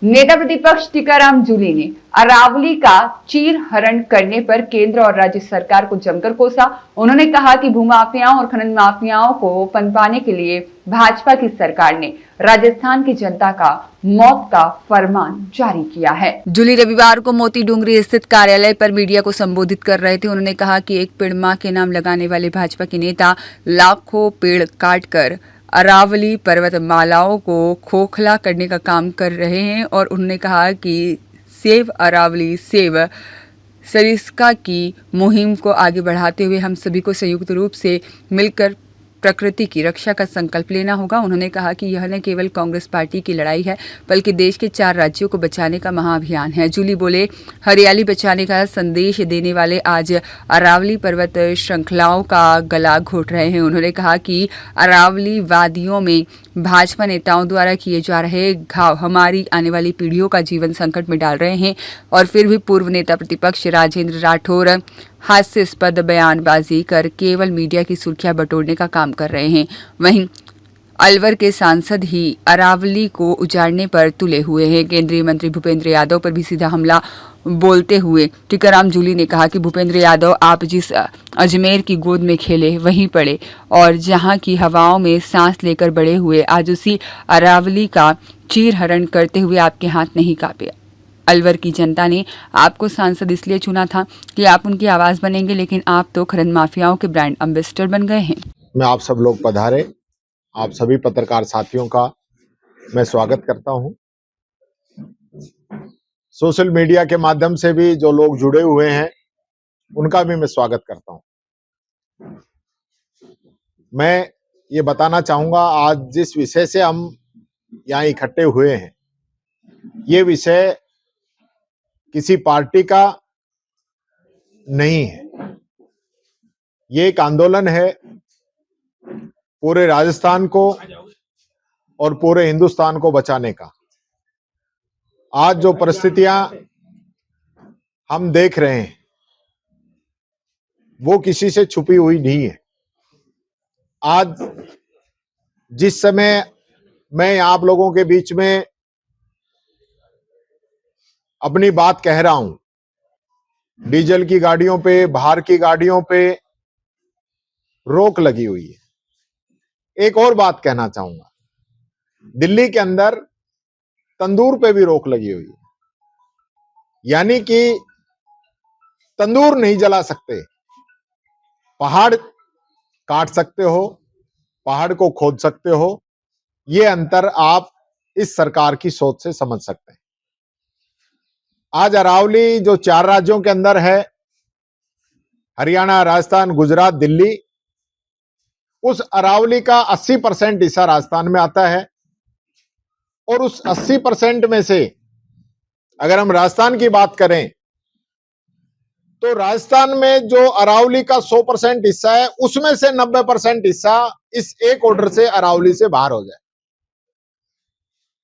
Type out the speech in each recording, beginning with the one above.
नेता प्रतिपक्ष टीकाराम जूली ने अरावली का चीरहरण करने पर केंद्र और राज्य सरकार को जमकर कोसा। उन्होंने कहा कि भूमाफियाओं और खनन माफियाओं को पनपाने के लिए भाजपा की सरकार ने राजस्थान की जनता का मौत का फरमान जारी किया है। जूली रविवार को मोती डूंगरी स्थित कार्यालय पर मीडिया को संबोधित कर रहे थे। उन्होंने कहा कि एक पेड़ मां के नाम लगाने वाले भाजपा के नेता लाखों पेड़ काटकर अरावली पर्वतमालाओं को खोखला करने का काम कर रहे हैं और उन्होंने कहा कि सेव अरावली सेव सरिस्का की मुहिम को आगे बढ़ाते हुए हम सभी को संयुक्त रूप से मिलकर प्रकृति की रक्षा का संकल्प लेना होगा। उन्होंने कहा कि यह न केवल कांग्रेस पार्टी की लड़ाई है बल्कि देश के 4 राज्यों को बचाने का महाअभियान है। जूली बोले, हरियाली बचाने का संदेश देने वाले आज अरावली पर्वत श्रृंखलाओं का गला घोट रहे हैं। उन्होंने कहा कि अरावली वादियों में भाजपा नेताओं द्वारा किए जा रहे घाव हमारी आने वाली पीढ़ियों का जीवन संकट में डाल रहे हैं और फिर भी पूर्व नेता प्रतिपक्ष राजेंद्र राठौर हास्यास्पद बयानबाजी कर केवल मीडिया की सुर्खियां बटोरने का काम कर रहे हैं। वहीं अलवर के सांसद ही अरावली को उजाड़ने पर तुले हुए हैं। केंद्रीय मंत्री भूपेंद्र यादव पर भी सीधा हमला बोलते हुए टीकाराम जूली ने कहा कि भूपेंद्र यादव, आप जिस अजमेर की गोद में खेले वहीं पड़े और जहां की हवाओं में सांस लेकर बड़े हुए, आज उसी अरावली का चीरहरण करते हुए आपके हाथ नहीं कांपे। अलवर की जनता ने आपको सांसद इसलिए चुना था कि आप उनकी आवाज बनेंगे, लेकिन आप तो खनन माफियाओं के ब्रांड एम्बेसडर बन गए हैं। मैं आप सब लोग पधारे, आप सभी पत्रकार साथियों का मैं स्वागत करता हूं। सोशल मीडिया के माध्यम से भी जो लोग जुड़े हुए हैं उनका भी मैं स्वागत करता हूं। मैं ये बताना चाहूंगा, आज जिस विषय से हम यहाँ इकट्ठे हुए हैं, ये विषय किसी पार्टी का नहीं है। ये एक आंदोलन है पूरे राजस्थान को और पूरे हिंदुस्तान को बचाने का। आज जो परिस्थितियां हम देख रहे हैं वो किसी से छुपी हुई नहीं है। आज जिस समय मैं आप लोगों के बीच में अपनी बात कह रहा हूं, डीजल की गाड़ियों पे, बाहर की गाड़ियों पे रोक लगी हुई है। एक और बात कहना चाहूंगा, दिल्ली के अंदर तंदूर पे भी रोक लगी हुई है, यानी कि तंदूर नहीं जला सकते, पहाड़ काट सकते हो, पहाड़ को खोद सकते हो। ये अंतर आप इस सरकार की सोच से समझ सकते हैं। आज अरावली जो 4 राज्यों के अंदर है, हरियाणा, राजस्थान, गुजरात, दिल्ली, उस अरावली का 80% हिस्सा राजस्थान में आता है और उस 80% में से अगर हम राजस्थान की बात करें तो राजस्थान में जो अरावली का 100% हिस्सा है, उसमें से 90% हिस्सा इस एक ऑर्डर से अरावली से बाहर हो जाए।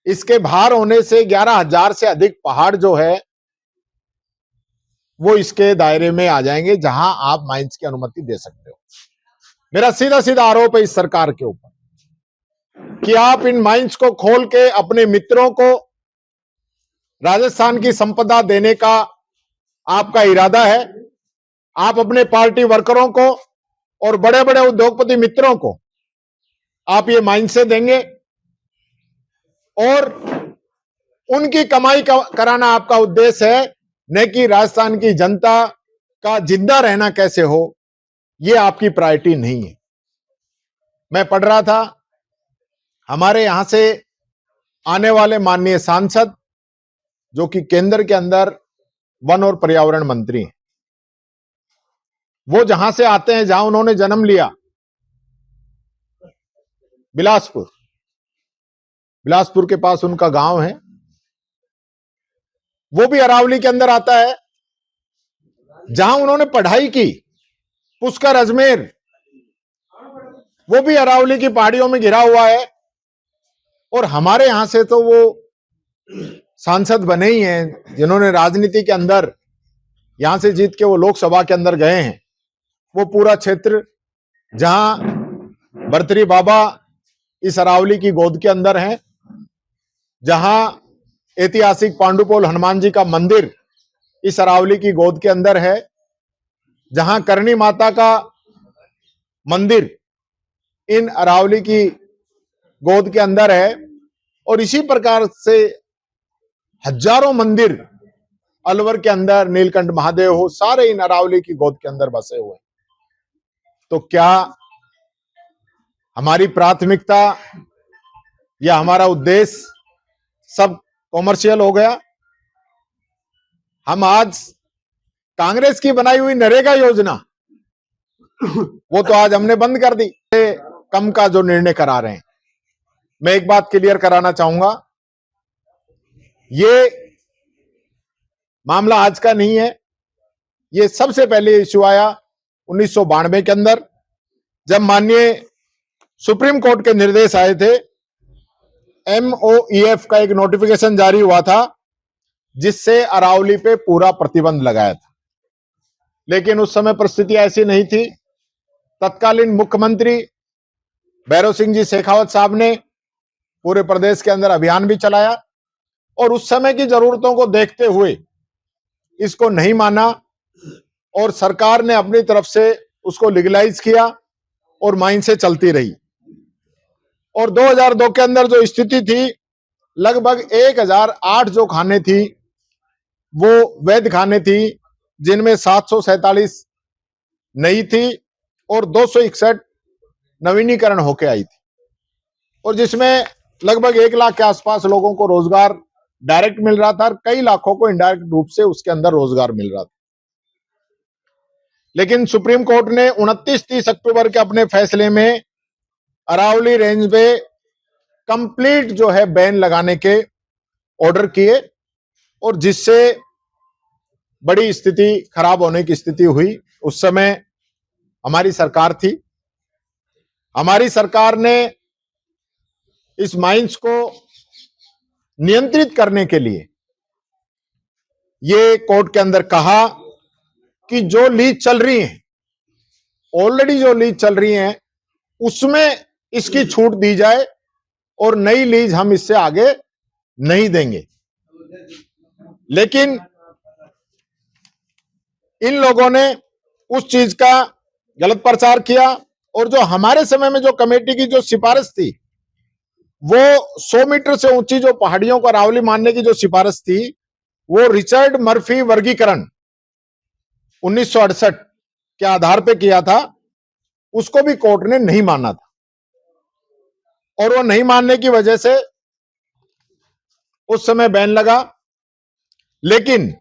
इसके बाहर होने से 11,000 से अधिक पहाड़ जो है वो इसके दायरे में आ जाएंगे, जहां आप माइंस की अनुमति दे सकते हो। मेरा सीधा सीधा आरोप है इस सरकार के ऊपर कि आप इन माइंस को खोल के अपने मित्रों को राजस्थान की संपदा देने का आपका इरादा है। आप अपने पार्टी वर्करों को और बड़े बड़े उद्योगपति मित्रों को आप ये माइंस से देंगे और उनकी कमाई कराना आपका उद्देश्य है, न कि राजस्थान की जनता का जिंदा रहना कैसे हो, ये आपकी प्रायोरिटी नहीं है। मैं पढ़ रहा था, हमारे यहां से आने वाले माननीय सांसद जो कि केंद्र के अंदर वन और पर्यावरण मंत्री हैं, वो जहां से आते हैं, जहां उन्होंने जन्म लिया, बिलासपुर के पास उनका गांव है, वो भी अरावली के अंदर आता है। जहां उन्होंने पढ़ाई की, पुष्कर, अजमेर, वो भी अरावली की पहाड़ियों में घिरा हुआ है। और हमारे यहां से तो वो सांसद बने ही हैं, जिन्होंने राजनीति के अंदर यहां से जीत के वो लोकसभा के अंदर गए हैं। वो पूरा क्षेत्र जहां भर्तरी बाबा इस अरावली की गोद के अंदर हैं, जहां ऐतिहासिक पांडुपोल हनुमान जी का मंदिर इस अरावली की गोद के अंदर है, जहां करणी माता का मंदिर इन अरावली की गोद के अंदर है। और इसी प्रकार से हजारों मंदिर अलवर के अंदर, नीलकंठ महादेव हो, सारे इन अरावली की गोद के अंदर बसे हुए। तो क्या हमारी प्राथमिकता या हमारा उद्देश्य सब कॉमर्शियल हो गया? हम आज कांग्रेस की बनाई हुई नरेगा योजना वो तो आज हमने बंद कर दी। कम का जो निर्णय करा रहे हैं, मैं एक बात क्लियर कराना चाहूंगा, ये मामला आज का नहीं है। ये सबसे पहले इश्यू आया 1992 के अंदर, जब माननीय सुप्रीम कोर्ट के निर्देश आए थे। MOEF का एक नोटिफिकेशन जारी हुआ था जिससे अरावली पे पूरा प्रतिबंध लगाया था, लेकिन उस समय परिस्थिति ऐसी नहीं थी। तत्कालीन मुख्यमंत्री भैरव सिंह जी शेखावत साहब ने पूरे प्रदेश के अंदर अभियान भी चलाया और उस समय की जरूरतों को देखते हुए इसको नहीं माना और सरकार ने अपनी तरफ से उसको लीगलाइज किया और माइन से चलती रही। और 2002 के अंदर जो स्थिति थी, लगभग 1008 जो खाने थी वो वैध खाने थी, जिनमें 747 नई थी और 261 नवीनीकरण होके आई थी, और जिसमें लगभग 1 लाख के आसपास लोगों को रोजगार डायरेक्ट मिल रहा था और कई लाखों को इनडायरेक्ट रूप से उसके अंदर रोजगार मिल रहा था। लेकिन सुप्रीम कोर्ट ने 29-30 अक्टूबर के अपने फैसले में अरावली रेंज पे कंप्लीट जो है बैन लगाने के ऑर्डर किए, और जिससे बड़ी स्थिति खराब होने की स्थिति हुई। उस समय हमारी सरकार थी। हमारी सरकार ने इस माइंस को नियंत्रित करने के लिए ये कोर्ट के अंदर कहा कि जो लीज चल रही है, ऑलरेडी जो लीज चल रही है उसमें इसकी छूट दी जाए और नई लीज हम इससे आगे नहीं देंगे। लेकिन इन लोगों ने उस चीज का गलत प्रचार किया, और जो हमारे समय में जो कमेटी की जो सिफारिश थी, वो 100 मीटर से ऊंची जो पहाड़ियों को अरावली मानने की जो सिफारिश थी, वो रिचर्ड मर्फी वर्गीकरण 1968 के आधार पे किया था, उसको भी कोर्ट ने नहीं माना था। और वो नहीं मानने की वजह से उस समय बैन लगा। लेकिन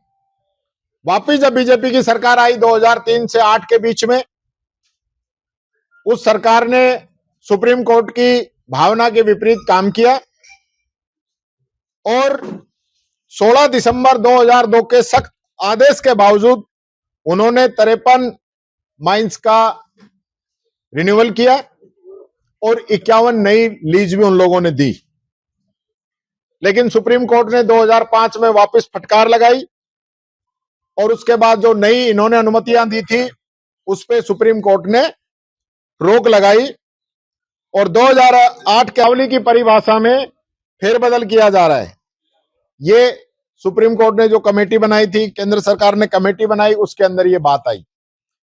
वापिस जब बीजेपी की सरकार आई 2003 से 8 के बीच में, उस सरकार ने सुप्रीम कोर्ट की भावना के विपरीत काम किया और 16 दिसंबर 2002 के सख्त आदेश के बावजूद उन्होंने 53 माइंस का रिन्यूअल किया और 51 नई लीज भी उन लोगों ने दी। लेकिन सुप्रीम कोर्ट ने 2005 में वापस फटकार लगाई और उसके बाद जो नई इन्होंने अनुमतियां दी थी उस पे सुप्रीम कोर्ट ने रोक लगाई और 2008 के अरावली की परिभाषा में फेरबदल किया जा रहा है। ये सुप्रीम कोर्ट ने जो कमेटी बनाई थी, केंद्र सरकार ने कमेटी बनाई, उसके अंदर ये बात आई।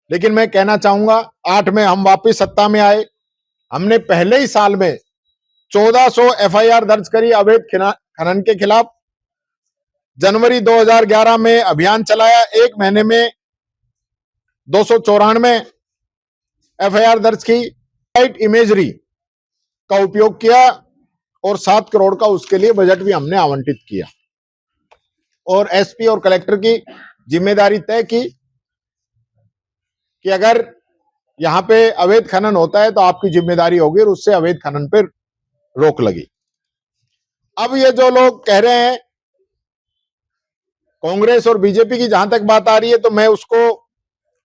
लेकिन मैं कहना चाहूंगा 8 में हम वापस सत्ता में आए, हमने पहले ही साल में 1400 FIR दर्ज करी अवैध खनन के खिलाफ। जनवरी 2011 में अभियान चलाया, 1 महीने में 294 FIR दर्ज की। लाइट इमेजरी का उपयोग किया और 7 करोड़ का उसके लिए बजट भी हमने आवंटित किया और SP और कलेक्टर की जिम्मेदारी तय की कि अगर यहां पे अवैध खनन होता है तो आपकी जिम्मेदारी होगी, और उससे अवैध खनन पर रोक लगी। अब ये जो लोग कह रहे हैं कांग्रेस और बीजेपी की, जहां तक बात आ रही है तो मैं उसको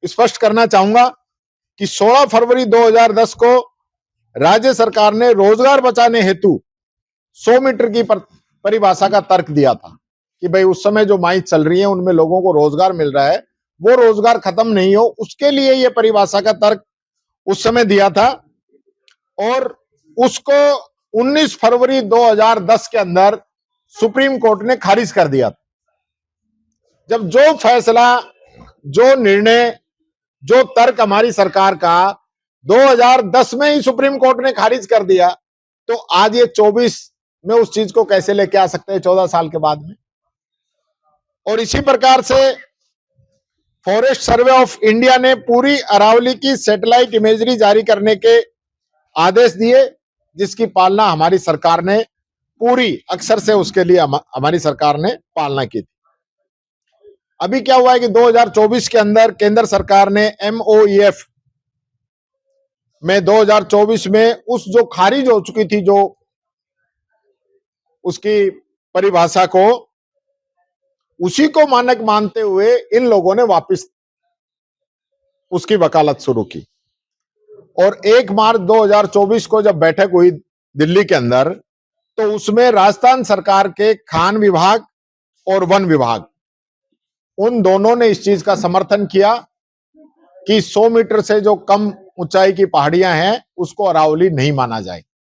स्पष्ट करना चाहूंगा कि 16 फरवरी 2010 को राज्य सरकार ने रोजगार बचाने हेतु 100 मीटर की परिभाषा का तर्क दिया था कि भाई उस समय जो माइंस चल रही है उनमें लोगों को रोजगार मिल रहा है, वो रोजगार खत्म नहीं हो, उसके लिए ये परिभाषा का तर्क उस समय दिया था। और उसको 19 फरवरी 2010 के अंदर सुप्रीम कोर्ट ने खारिज कर दिया था। जब जो फैसला, जो निर्णय, जो तर्क हमारी सरकार का 2010 में ही सुप्रीम कोर्ट ने खारिज कर दिया, तो आज ये 24 में उस चीज को कैसे लेके आ सकते हैं 14 साल के बाद में। और इसी प्रकार से फॉरेस्ट सर्वे ऑफ इंडिया ने पूरी अरावली की सैटेलाइट इमेजरी जारी करने के आदेश दिए, जिसकी पालना हमारी सरकार ने पूरी अक्सर से उसके लिए हमारी सरकार ने पालना की थी। अभी क्या हुआ है कि 2024 के अंदर केंद्र सरकार ने MOEF में 2024 में उस जो खारिज हो चुकी थी, जो उसकी परिभाषा को, उसी को मानक मानते हुए इन लोगों ने वापस उसकी वकालत शुरू की। और 1 मार्च 2024 को जब बैठक हुई दिल्ली के अंदर, तो उसमें राजस्थान सरकार के खान विभाग और वन विभाग, उन दोनों ने इस चीज का समर्थन किया कि 100 मीटर से जो कम ऊंचाई की पहाड़ियां हैं उसको अरावली नहीं माना जाए।